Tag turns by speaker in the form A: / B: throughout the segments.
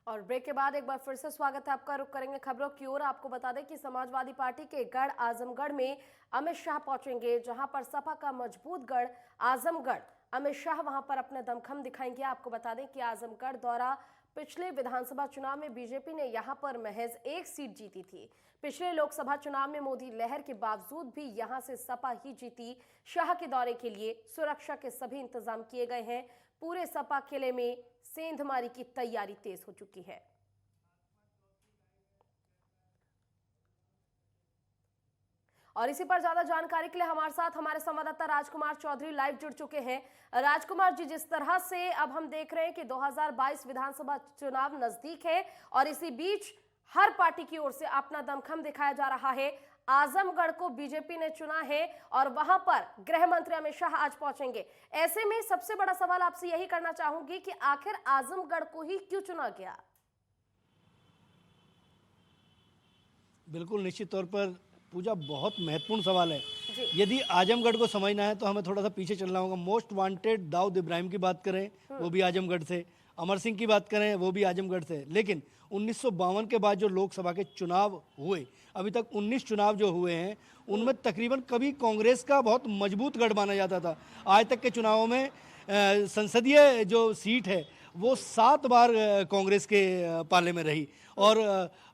A: और ब्रेक के बाद एक बार फिर से स्वागत है आपका। रुक करेंगे खबरों की ओर। आपको बता दें कि समाजवादी पार्टी के गढ़ आजमगढ़ में अमित शाह पहुंचेंगे, जहां पर सपा का मजबूत गढ़ आजमगढ़ अमित शाह वहां पर अपना दमखम दिखाएंगे। आपको बता दें कि आजमगढ़ द्वारा पिछले विधानसभा चुनाव में बीजेपी ने यहां पर महज एक सीट जीती थी। पिछले लोकसभा चुनाव में मोदी लहर के बावजूद भी यहां से सपा ही जीती। शाह के दौरे के लिए सुरक्षा के सभी इंतजाम किए गए हैं। पूरे सपा किले में सेंधमारी की तैयारी तेज हो चुकी है। और इसी पर ज्यादा जानकारी के लिए हमारे साथ हमारे संवाददाता राजकुमार चौधरी लाइव जुड़ चुके हैं। राजकुमार जी, जिस तरह से अब हम देख रहे हैं कि 2022 विधानसभा चुनाव नजदीक है और इसी बीच हर पार्टी की ओर से अपना दमखम दिखाया जा रहा है। आजमगढ़ को बीजेपी ने चुना है और वहां पर गृह मंत्री अमित शाह आज पहुंचेंगे। ऐसे में सबसे बड़ा सवाल आपसे यही करना चाहूंगी कि आखिर आजमगढ़ को ही क्यों चुना गया?
B: बिल्कुल, निश्चित तौर पर पूजा बहुत महत्वपूर्ण सवाल है।
A: जी।
B: यदि आजमगढ़ को समझना है तो हमें थोड़ा सा पीछे चलना होगा। मोस्ट वांटेड दाऊद इब्राहिम की बात करें, वो भी आजमगढ़ से। अमर सिंह की बात करें, वो भी आजमगढ़ से। लेकिन 1952 के बाद जो लोकसभा के चुनाव हुए, अभी तक 19 चुनाव जो हुए हैं, उनमें तकरीबन कभी कांग्रेस का बहुत मजबूत गढ़ माना जाता था। आज तक के चुनावों में संसदीय जो सीट है वो 7 बार कांग्रेस के पाले में रही। और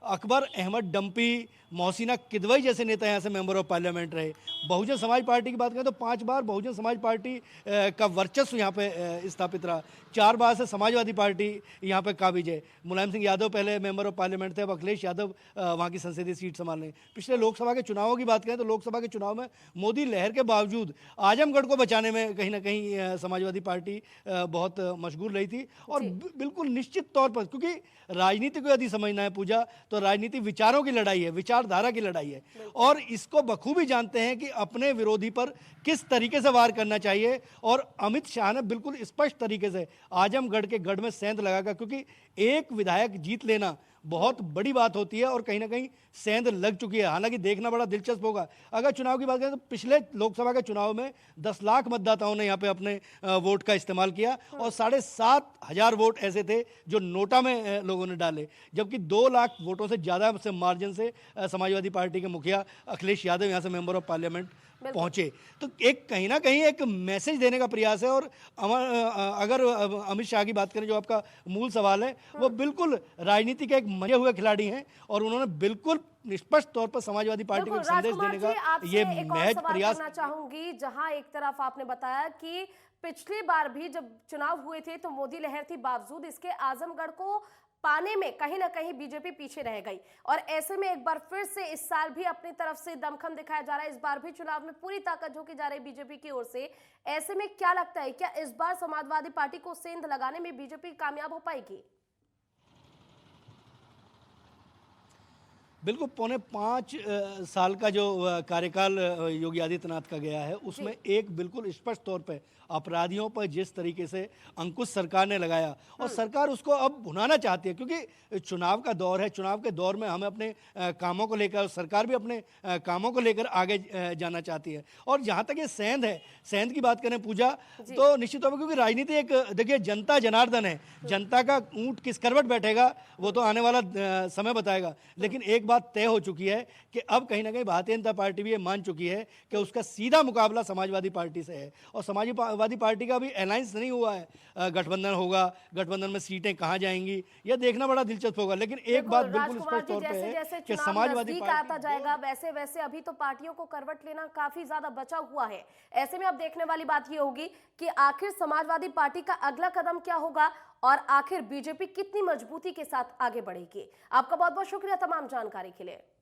B: अकबर अहमद डंपी, मोहसिना किदवई जैसे नेता यहाँ से मेंबर ऑफ पार्लियामेंट रहे। बहुजन समाज पार्टी की बात करें तो 5 बार बहुजन समाज पार्टी का वर्चस्व यहाँ पे स्थापित रहा। 4 बार से समाजवादी पार्टी यहाँ पे काबिज है। मुलायम सिंह यादव पहले मेंबर ऑफ पार्लियामेंट थे, अब अखिलेश यादव वहाँ की संसदीय सीट संभाल रहे हैं। पिछले लोकसभा के चुनावों की बात करें तो लोकसभा के चुनाव में मोदी लहर के बावजूद आजमगढ़ को बचाने में कहीं ना कहीं समाजवादी पार्टी बहुत मशगूल रही थी। और बिल्कुल निश्चित तौर पर, क्योंकि राजनीति को यदि समझना है पूजा, तो राजनीति विचारों की लड़ाई है, विचारधारा की लड़ाई है। और इसको बखूबी जानते हैं कि अपने विरोधी पर किस तरीके से वार करना चाहिए। और अमित शाह ने बिल्कुल स्पष्ट तरीके से आजमगढ़ के गढ़ में सेंध लगाकर, क्योंकि एक विधायक जीत लेना बहुत बड़ी बात होती है और कहीं ना कहीं सेंध लग चुकी है। हालांकि देखना बड़ा दिलचस्प होगा। अगर चुनाव की बात करें तो पिछले लोकसभा के चुनाव में 10 लाख मतदाताओं ने यहाँ पे अपने वोट का इस्तेमाल किया और 7,500 वोट ऐसे थे जो नोटा में लोगों ने डाले। जबकि 2 लाख वोटों से ज़्यादा से मार्जिन से समाजवादी पार्टी के मुखिया अखिलेश यादव यहाँ से मेंबर ऑफ पार्लियामेंट पहुंचे। तो एक कहीं ना कहीं एक मैसेज देने का प्रयास है। और अगर अमित शाह की बात करें, जो आपका मूल सवाल है, वो बिल्कुल राजनीति के एक मजे हुए खिलाड़ी हैं और उन्होंने बिल्कुल स्पष्ट तौर पर समाजवादी पार्टी को संदेश देने का ये महज प्रयास
A: करना चाहूंगी। जहां एक तरफ आपने बताया कि पिछली बार भी जब चुनाव हुए थे तो मोदी लहर थी, बावजूद इसके आजमगढ़ को पाने में कहीं ना कहीं बीजेपी पीछे रह गई। और ऐसे में एक बार फिर से इस साल भी अपनी तरफ से दमखम दिखाया जा रहा है। इस बार भी चुनाव में पूरी ताकत झोंकी जा रही है बीजेपी की ओर से। ऐसे में क्या लगता है, क्या इस बार समाजवादी पार्टी को सेंध लगाने में बीजेपी कामयाब हो पाएगी?
B: बिल्कुल, 4.5 साल का जो कार्यकाल योगी आदित्यनाथ का गया है, उसमें एक बिल्कुल स्पष्ट तौर पे अपराधियों पर जिस तरीके से अंकुश सरकार ने लगाया, और सरकार उसको अब भुनाना चाहती है, क्योंकि चुनाव का दौर है। चुनाव के दौर में हमें अपने कामों को लेकर, सरकार भी अपने कामों को लेकर आगे जाना चाहती है। और जहाँ तक ये सेंध है, सेंध की बात करें पूजा, तो निश्चित तौर पर, क्योंकि राजनीति एक, देखिए, जनता जनार्दन है। जनता का ऊँट किस करवट बैठेगा वो तो आने वाला समय बताएगा। लेकिन एक बात तय हो चुकी है कि अब कहीं ना कहीं भारतीय जनता पार्टी भी ये मान चुकी है कि उसका सीधा मुकाबला समाजवादी पार्टी से है। और समाजवादी पार्टी का भी अलायंस नहीं हुआ है, गठबंधन होगा। गठबंधन में सीटें कहाँ जाएंगी यह देखना बड़ा दिलचस्प होगा। लेकिन एक बात बिल्कुल स्पष्ट तौर पे है कि समाजवादी पार्टी
A: आता जाएगा वैसे वैसे अभी तो पार्टियों को करवट लेना काफी ज्यादा बचा हुआ है। ऐसे में अब देखने वाली बात यह होगी कि आखिर समाजवादी पार्टी का अगला कदम क्या होगा और आखिर बीजेपी कितनी मजबूती के साथ आगे बढ़ेगी। आपका बहुत बहुत शुक्रिया तमाम जानकारी के लिए।